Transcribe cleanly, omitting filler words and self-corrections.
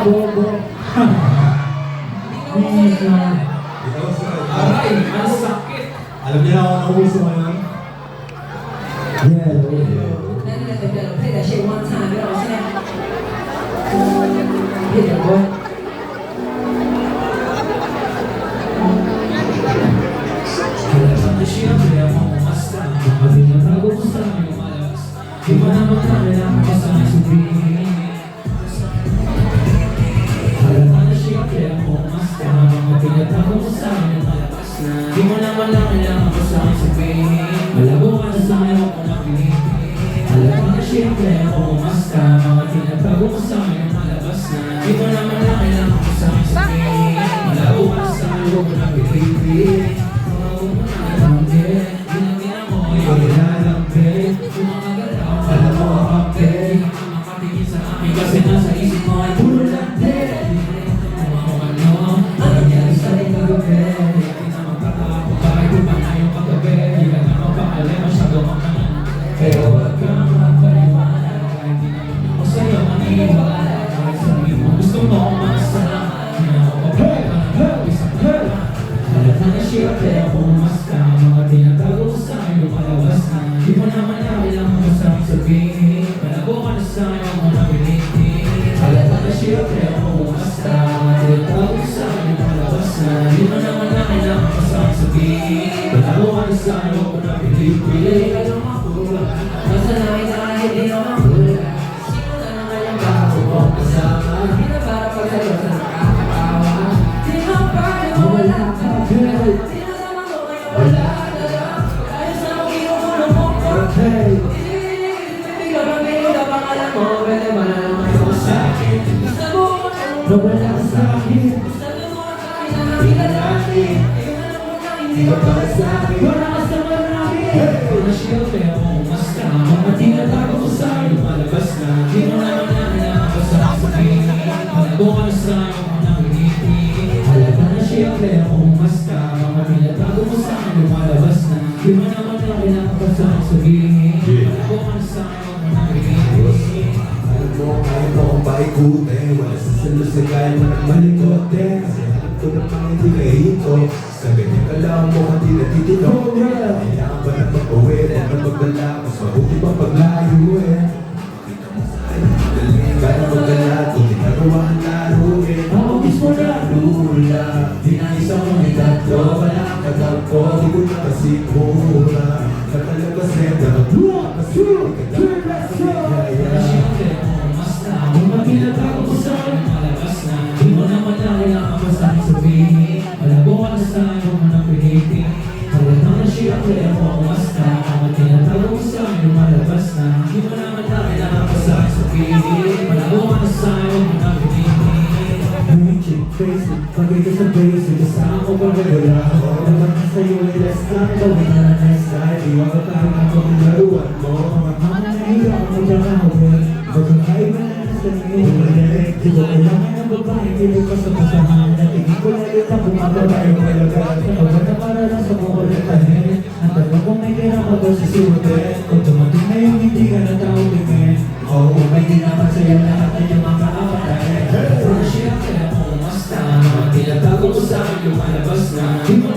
bobo. Aray, ang sakit. Alam niyo na ako ng uso ngayon? Yeah. Play that shit one time, you know what I'm saying? Hit that boy. Siyempre ako umasta. Pag pinatago ko sa akin lumalabas. Di ba naman kailangan ko sa akin sabihin? Alam mo na siyempre ako umasta. Pag pinatago ko sa akin lumalabas na. Di mo naman kailangan ko sa akin sabihin. Malabo ka na sa akin ako na pinipin. Alam mo na siyempre ako umasta. Pag pinatago ko sa akin lumalabas na. Di mo naman kailangan ko sa akin sabihin. Malabo ka na sa akin ako na pinipin. Kasi nasa isip mo ay puro lang din. Kung ano nangyari sa'yo kagabi. Hindi na magkakako kahit kung pa ngayong kagabi. Hindi ka na mapakali masyado kang pero wag kang magpaliwanag. Kahit di naman ako sa'yo maniwala. Kahit sabihin mo gusto mo akong makasalamat. Hindi na ako papagpapalag isang kala. Alam na na siyempre ako umaska. Mga tinatago ko sa'yo lumalabas na. Di mo naman na kailangan mo sa'yo sabihin. Malabo ka na sa'yo ako na pinipin. Alam na na siyempre ako umasta. Mga tinatago ko sa'yo lumalabas na. Di mo naman na kailangan mo sa'yo sabihin. Malabo ka na sa'yo ako na pinipin. Basta namin kahit di naman hula. Sino na naman yung bago mo kasama? Di na para pagsagot na nakakatawa. Di na para mawala ka. Di na naman mo ngayon wala na lang. Ayos na kung inuulo mo ko. Bigla pa bigla pang alam mo. Pwede ba na naman mo sa akin? Gusto mo Nawala ka sa akin. gusto mo kahit na namin lalaki. Ayun na naman na hindi ka para sa akin. Wala ka sa marami. Kung na siyempre ako umasta. Mga tinatago ko sa'yo lumalabas na. Di mo naman na kailangan ko sa sabihin. Malabo ka na sa'yo ako na pinipin. Alam na siyempre ako umasta. Mga tinatago ko sa'yo lumalabas na. Di mo naman na kailangan ko sa sabihin. Malabo ka na sa'yo ako na pinipin. Alam mo, kaya mo akong paikutin. Wala sa salo sa kaya mo ng malikote. Kasi alam ko namang hindi kahito. Sa ganyan ka lang mo hindi natitino. Kailangan ba na magpawin? Ano magdala? Mas mabuti pa paglayo eh. Makita mo sa akin ang magaling. Kaya magdala kung ginagawa ang laruin. Ako mismo na. Lula, di na isang may tatlo. Wala ang katagpo, di ko na kasikura. Katalaga senda, magluwa kasi ikagala sa ligaya. Siyempre ako umasta. Mga tinatago ko sa'yo lumalabas na. Di mo naman na kailangan ko sa sabihin. Malabo ka na sa'yo ako na pinipin. Alam na siyempre ako umasta. Mga tinatago ko sa'yo lumalabas na. Di mo naman na kailangan ko sa sabihin. Malabo ka na sa'yo ako na pinipin. Chick face it, pagay ka sa basic. Kasama ko pa wala ako. Naman ka sa'yo ay less time. Gawin na na next time. Iwan ka parang ako ng laruan mo. Mga mama na hirap ako dyan ako. Magkakaiba na na sa iyo. Di ko kailangan ng babae. Kilig ka sa pasahan. Natingin ko na rin ang bumababae. Malagalan sa kawan na para lang sa kukulitahin. Ang tanong kung may kailangan ko daw sisiwate. Kung dumating na yung hindi ka na tao tingin. Oo, may ginapan sa'yo lahat ng iyong mga kapatay. Pero siyempre ako umasta. Mga tinatago ko sa'yo lumalabas na. Di mo